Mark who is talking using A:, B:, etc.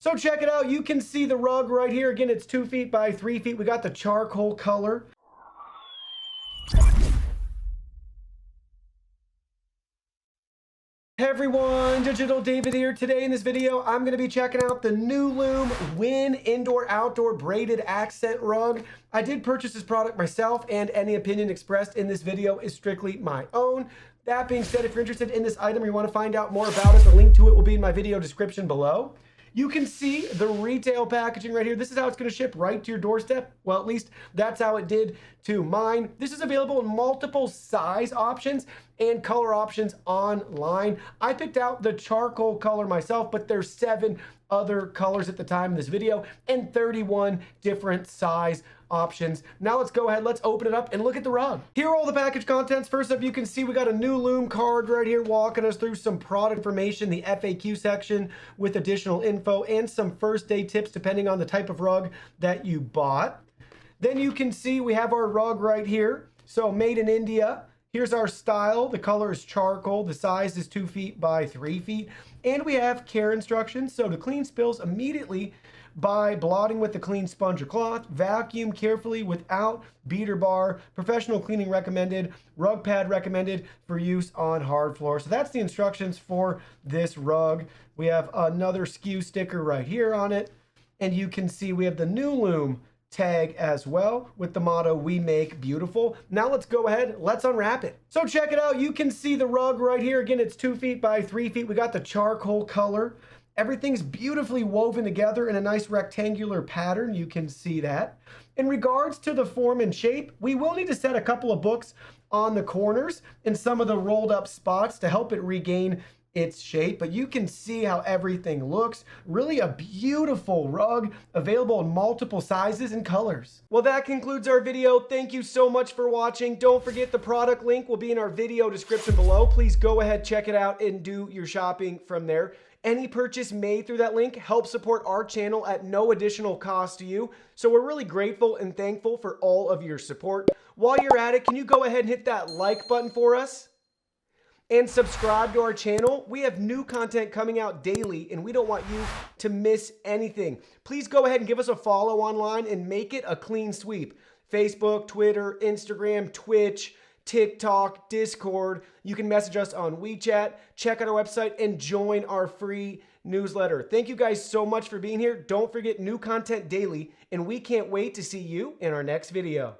A: So check it out. You can see the rug right here. Again, it's 2 feet by 3 feet. We got the charcoal color. Hey everyone, Digital David here. Today in this video, I'm going to be checking out the nuLOOM Wynn Indoor-Outdoor Braided Accent Rug. I did purchase this product myself, and any opinion expressed in this video is strictly my own. That being said, if you're interested in this item or you want to find out more about it, the link to it will be in my video description below. You can see the retail packaging right here. This is how it's going to ship right to your doorstep. Well, at least that's how it did to mine. This is available in multiple size options and color options online. I picked out the charcoal color myself, but there's 7 other colors at the time in this video and 31 different size options. Now let's go ahead, let's open it up and look at the rug. Here are all the package contents. First up, you can see we got a nuLOOM card right here walking us through some product information, the FAQ section with additional info and some first day tips depending on the type of rug that you bought. Then you can see we have our rug right here. So made in India. Here's our style. The color is charcoal. The size is 2 feet by 3 feet. And we have care instructions. So to clean spills immediately by blotting with a clean sponge or cloth, vacuum carefully without beater bar, professional cleaning recommended, rug pad recommended for use on hard floor. So that's the instructions for this rug. We have another SKU sticker right here on it. And you can see we have the nuLOOM tag as well with the motto, "We make beautiful." Now let's go ahead, let's unwrap it. So check it out. You can see the rug right here. Again, it's 2 feet by 3 feet. We got the charcoal color. Everything's beautifully woven together in a nice rectangular pattern. You can see that. In regards to the form and shape, we will need to set a couple of books on the corners and some of the rolled up spots to help it regain its shape, but you can see how everything looks. Really a beautiful rug available in multiple sizes and colors. Well, that concludes our video. Thank you so much for watching. Don't forget the product link will be in our video description below. Please go ahead, check it out, and do your shopping from there. Any purchase made through that link helps support our channel at no additional cost to you. So we're really grateful and thankful for all of your support. While you're at it, can you go ahead and hit that like button for us? And subscribe to our channel. We have new content coming out daily and we don't want you to miss anything. Please go ahead and give us a follow online and make it a clean sweep. Facebook, Twitter, Instagram, Twitch, TikTok, Discord. You can message us on WeChat, check out our website, and join our free newsletter. Thank you guys so much for being here. Don't forget new content daily, and we can't wait to see you in our next video.